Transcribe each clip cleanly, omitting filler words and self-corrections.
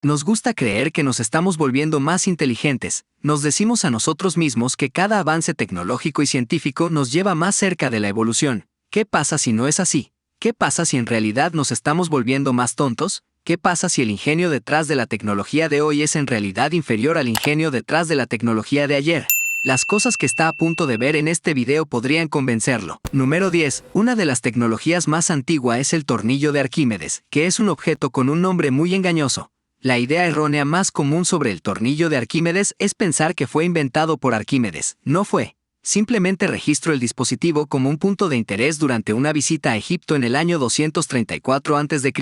Nos gusta creer que nos estamos volviendo más inteligentes. Nos decimos a nosotros mismos que cada avance tecnológico y científico nos lleva más cerca de la evolución. ¿Qué pasa si no es así? ¿Qué pasa si en realidad nos estamos volviendo más tontos? ¿Qué pasa si el ingenio detrás de la tecnología de hoy es en realidad inferior al ingenio detrás de la tecnología de ayer? Las cosas que está a punto de ver en este video podrían convencerlo. Número 10. Una de las tecnologías más antiguas es el tornillo de Arquímedes, que es un objeto con un nombre muy engañoso. La idea errónea más común sobre el tornillo de Arquímedes es pensar que fue inventado por Arquímedes. No fue. Simplemente registró el dispositivo como un punto de interés durante una visita a Egipto en el año 234 a.C.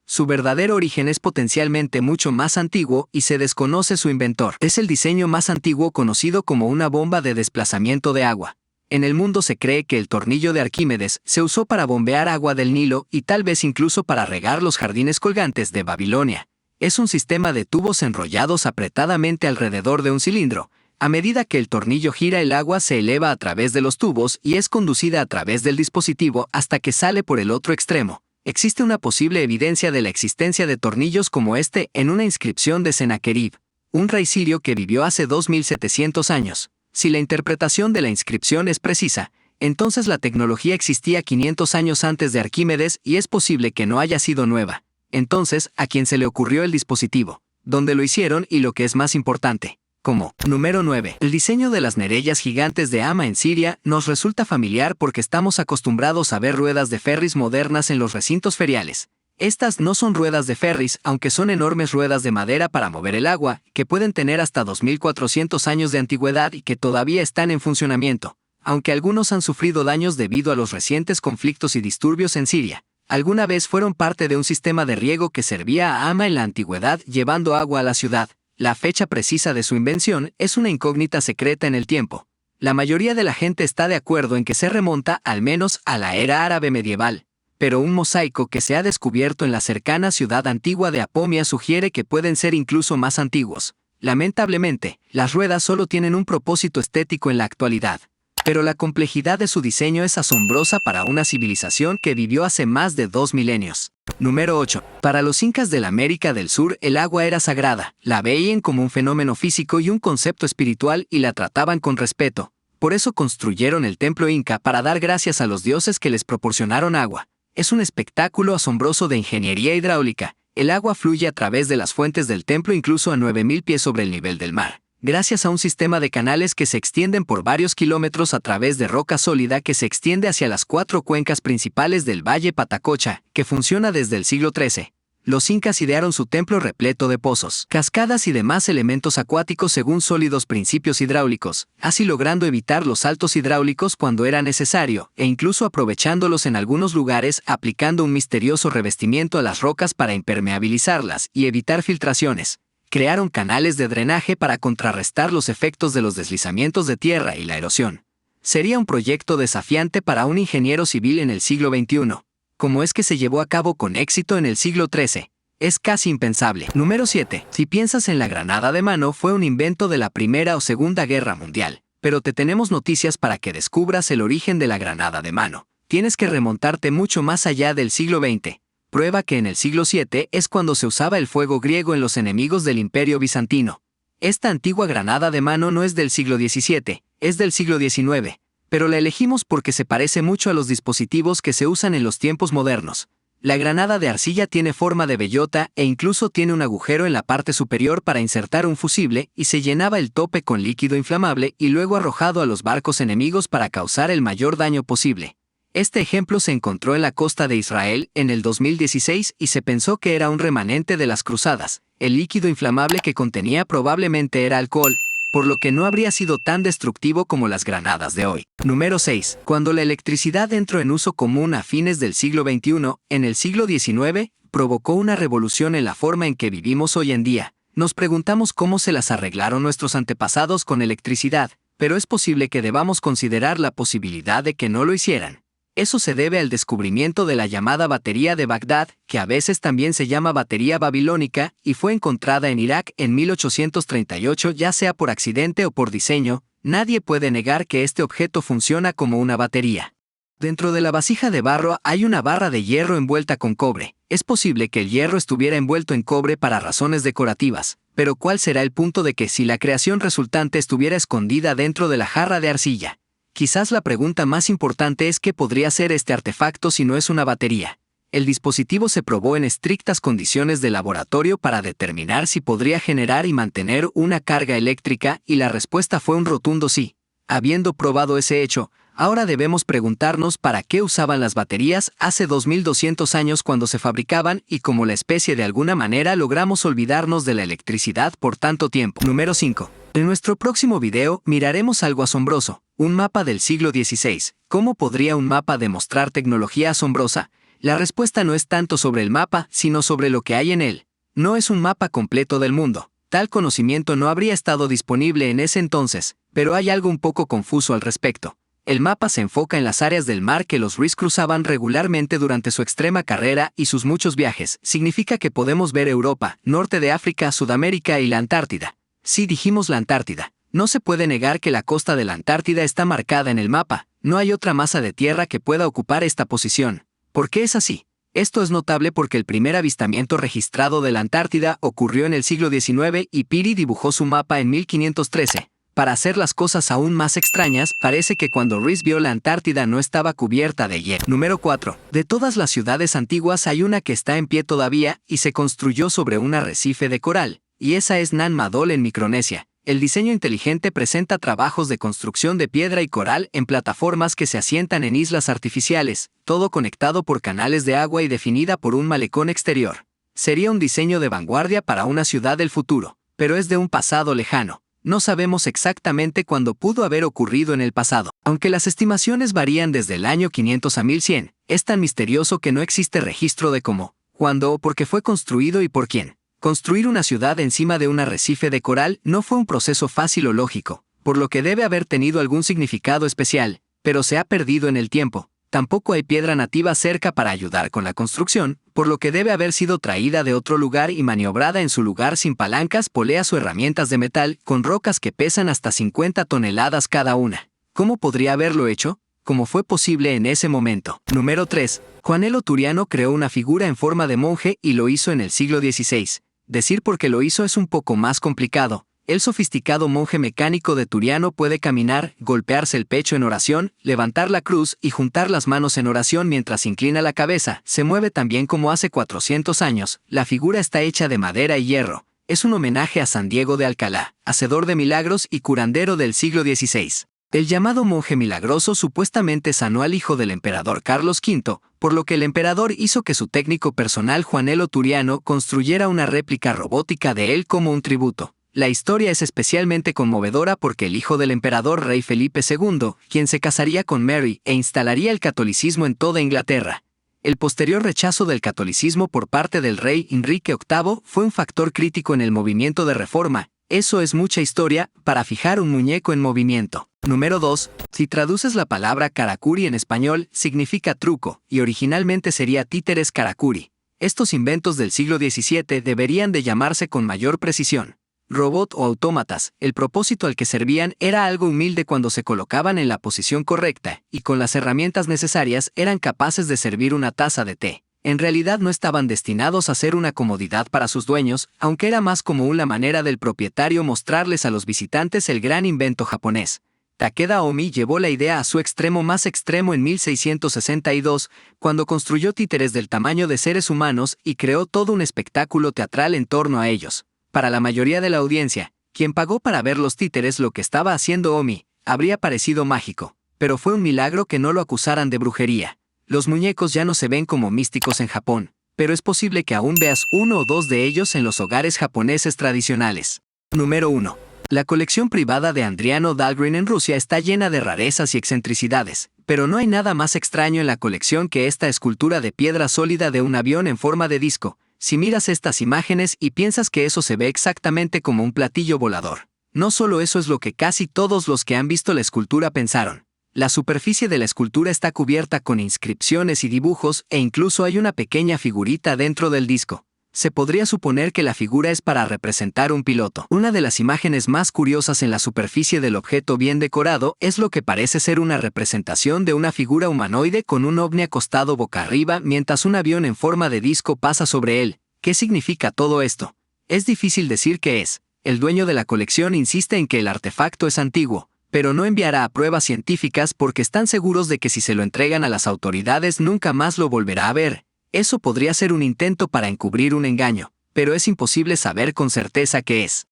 Su verdadero origen es potencialmente mucho más antiguo y se desconoce su inventor. Es el diseño más antiguo conocido como una bomba de desplazamiento de agua. En el mundo se cree que el tornillo de Arquímedes se usó para bombear agua del Nilo y tal vez incluso para regar los jardines colgantes de Babilonia. Es un sistema de tubos enrollados apretadamente alrededor de un cilindro. A medida que el tornillo gira, el agua se eleva a través de los tubos y es conducida a través del dispositivo hasta que sale por el otro extremo. Existe una posible evidencia de la existencia de tornillos como este en una inscripción de Sennacherib, un rey sirio que vivió hace 2700 años. Si la interpretación de la inscripción es precisa, entonces la tecnología existía 500 años antes de Arquímedes y es posible que no haya sido nueva. Entonces, ¿a quién se le ocurrió el dispositivo? ¿Dónde lo hicieron? Y lo que es más importante, ¿cómo? Número 9. El diseño de las nereyas gigantes de Hama en Siria nos resulta familiar porque estamos acostumbrados a ver ruedas de ferris modernas en los recintos feriales. Estas no son ruedas de ferris, aunque son enormes ruedas de madera para mover el agua, que pueden tener hasta 2400 años de antigüedad y que todavía están en funcionamiento. Aunque algunos han sufrido daños debido a los recientes conflictos y disturbios en Siria, alguna vez fueron parte de un sistema de riego que servía a Hama en la antigüedad, llevando agua a la ciudad. La fecha precisa de su invención es una incógnita secreta en el tiempo. La mayoría de la gente está de acuerdo en que se remonta al menos a la era árabe medieval, pero un mosaico que se ha descubierto en la cercana ciudad antigua de Apamea sugiere que pueden ser incluso más antiguos. Lamentablemente, las ruedas solo tienen un propósito estético en la actualidad. Pero la complejidad de su diseño es asombrosa para una civilización que vivió hace más de 2 milenios. Número 8. Para los incas de la América del Sur, el agua era sagrada. La veían como un fenómeno físico y un concepto espiritual y la trataban con respeto. Por eso construyeron el templo inca para dar gracias a los dioses que les proporcionaron agua. Es un espectáculo asombroso de ingeniería hidráulica. El agua fluye a través de las fuentes del templo incluso a 9000 pies sobre el nivel del mar, gracias a un sistema de canales que se extienden por varios kilómetros a través de roca sólida que se extiende hacia las 4 cuencas principales del Valle Patacocha, que funciona desde el siglo XIII. Los incas idearon su templo repleto de pozos, cascadas y demás elementos acuáticos según sólidos principios hidráulicos, así logrando evitar los saltos hidráulicos cuando era necesario, e incluso aprovechándolos en algunos lugares aplicando un misterioso revestimiento a las rocas para impermeabilizarlas y evitar filtraciones. Crearon canales de drenaje para contrarrestar los efectos de los deslizamientos de tierra y la erosión. Sería un proyecto desafiante para un ingeniero civil en el siglo XXI. ¿Cómo es que se llevó a cabo con éxito en el siglo XIII? Es casi impensable. Número 7. Si piensas en la granada de mano, fue un invento de la Primera o Segunda Guerra Mundial. Pero te tenemos noticias para que descubras el origen de la granada de mano. Tienes que remontarte mucho más allá del siglo XX. Prueba que en el siglo VII es cuando se usaba el fuego griego en los enemigos del Imperio Bizantino. Esta antigua granada de mano no es del siglo XVII, es del siglo XIX, pero la elegimos porque se parece mucho a los dispositivos que se usan en los tiempos modernos. La granada de arcilla tiene forma de bellota e incluso tiene un agujero en la parte superior para insertar un fusible y se llenaba el tope con líquido inflamable y luego arrojado a los barcos enemigos para causar el mayor daño posible. Este ejemplo se encontró en la costa de Israel en el 2016 y se pensó que era un remanente de las cruzadas. El líquido inflamable que contenía probablemente era alcohol, por lo que no habría sido tan destructivo como las granadas de hoy. Número 6. Cuando la electricidad entró en uso común a fines del siglo XXI, en el siglo XIX, provocó una revolución en la forma en que vivimos hoy en día. Nos preguntamos cómo se las arreglaron nuestros antepasados con electricidad, pero es posible que debamos considerar la posibilidad de que no lo hicieran. Eso se debe al descubrimiento de la llamada batería de Bagdad, que a veces también se llama batería babilónica, y fue encontrada en Irak en 1838 ya sea por accidente o por diseño. Nadie puede negar que este objeto funciona como una batería. Dentro de la vasija de barro hay una barra de hierro envuelta con cobre. Es posible que el hierro estuviera envuelto en cobre para razones decorativas, pero ¿cuál será el punto de que si la creación resultante estuviera escondida dentro de la jarra de arcilla? Quizás la pregunta más importante es qué podría ser este artefacto si no es una batería. El dispositivo se probó en estrictas condiciones de laboratorio para determinar si podría generar y mantener una carga eléctrica y la respuesta fue un rotundo sí. Habiendo probado ese hecho, ahora debemos preguntarnos para qué usaban las baterías hace 2200 años cuando se fabricaban y cómo la especie de alguna manera logramos olvidarnos de la electricidad por tanto tiempo. Número 5. En nuestro próximo video miraremos algo asombroso, un mapa del siglo XVI. ¿Cómo podría un mapa demostrar tecnología asombrosa? La respuesta no es tanto sobre el mapa, sino sobre lo que hay en él. No es un mapa completo del mundo. Tal conocimiento no habría estado disponible en ese entonces, pero hay algo un poco confuso al respecto. El mapa se enfoca en las áreas del mar que los Rees cruzaban regularmente durante su extrema carrera y sus muchos viajes. Significa que podemos ver Europa, norte de África, Sudamérica y la Antártida. Sí, dijimos la Antártida. No se puede negar que la costa de la Antártida está marcada en el mapa. No hay otra masa de tierra que pueda ocupar esta posición. ¿Por qué es así? Esto es notable porque el primer avistamiento registrado de la Antártida ocurrió en el siglo XIX y Peary dibujó su mapa en 1513. Para hacer las cosas aún más extrañas, parece que cuando Rees vio la Antártida no estaba cubierta de hielo. Número 4. De todas las ciudades antiguas hay una que está en pie todavía y se construyó sobre un arrecife de coral, y esa es Nan Madol en Micronesia. El diseño inteligente presenta trabajos de construcción de piedra y coral en plataformas que se asientan en islas artificiales, todo conectado por canales de agua y definida por un malecón exterior. Sería un diseño de vanguardia para una ciudad del futuro, pero es de un pasado lejano. No sabemos exactamente cuándo pudo haber ocurrido en el pasado. Aunque las estimaciones varían desde el año 500 a 1100, es tan misterioso que no existe registro de cómo, cuándo o por qué fue construido y por quién. Construir una ciudad encima de un arrecife de coral no fue un proceso fácil o lógico, por lo que debe haber tenido algún significado especial, pero se ha perdido en el tiempo. Tampoco hay piedra nativa cerca para ayudar con la construcción, por lo que debe haber sido traída de otro lugar y maniobrada en su lugar sin palancas, poleas o herramientas de metal, con rocas que pesan hasta 50 toneladas cada una. ¿Cómo podría haberlo hecho? ¿Cómo fue posible en ese momento? Número 3. Juanelo Turiano creó una figura en forma de monje y lo hizo en el siglo XVI. Decir por qué lo hizo es un poco más complicado. El sofisticado monje mecánico de Turiano puede caminar, golpearse el pecho en oración, levantar la cruz y juntar las manos en oración mientras inclina la cabeza. Se mueve también como hace 400 años. La figura está hecha de madera y hierro. Es un homenaje a San Diego de Alcalá, hacedor de milagros y curandero del siglo XVI. El llamado monje milagroso supuestamente sanó al hijo del emperador Carlos V, por lo que el emperador hizo que su técnico personal Juanelo Turiano construyera una réplica robótica de él como un tributo. La historia es especialmente conmovedora porque el hijo del emperador rey Felipe II, quien se casaría con Mary e instalaría el catolicismo en toda Inglaterra. El posterior rechazo del catolicismo por parte del rey Enrique VIII fue un factor crítico en el movimiento de reforma. Eso es mucha historia para fijar un muñeco en movimiento. Número 2. Si traduces la palabra karakuri en español, significa truco, y originalmente sería títeres karakuri. Estos inventos del siglo XVII deberían de llamarse con mayor precisión robot o autómatas. El propósito al que servían era algo humilde cuando se colocaban en la posición correcta, y con las herramientas necesarias eran capaces de servir una taza de té. En realidad no estaban destinados a ser una comodidad para sus dueños, aunque era más como una manera del propietario mostrarles a los visitantes el gran invento japonés. Takeda Omi llevó la idea a su extremo más extremo en 1662, cuando construyó títeres del tamaño de seres humanos y creó todo un espectáculo teatral en torno a ellos. Para la mayoría de la audiencia, quien pagó para ver los títeres lo que estaba haciendo Omi, habría parecido mágico, pero fue un milagro que no lo acusaran de brujería. Los muñecos ya no se ven como místicos en Japón, pero es posible que aún veas uno o dos de ellos en los hogares japoneses tradicionales. Número 1. La colección privada de Andriano Dahlgren en Rusia está llena de rarezas y excentricidades, pero no hay nada más extraño en la colección que esta escultura de piedra sólida de un avión en forma de disco. Si miras estas imágenes y piensas que eso se ve exactamente como un platillo volador, no solo eso es lo que casi todos los que han visto la escultura pensaron. La superficie de la escultura está cubierta con inscripciones y dibujos e incluso hay una pequeña figurita dentro del disco. se podría suponer que la figura es para representar un piloto. Una de las imágenes más curiosas en la superficie del objeto bien decorado es lo que parece ser una representación de una figura humanoide con un ovni acostado boca arriba mientras un avión en forma de disco pasa sobre él. ¿Qué significa todo esto? Es difícil decir qué es. El dueño de la colección insiste en que el artefacto es antiguo, pero no enviará a pruebas científicas porque están seguros de que si se lo entregan a las autoridades nunca más lo volverá a ver. Eso podría ser un intento para encubrir un engaño, pero es imposible saber con certeza qué es.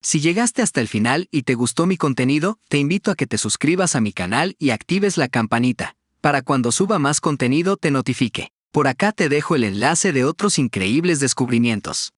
Si llegaste hasta el final y te gustó mi contenido, te invito a que te suscribas a mi canal y actives la campanita, para cuando suba más contenido te notifique. Por acá te dejo el enlace de otros increíbles descubrimientos.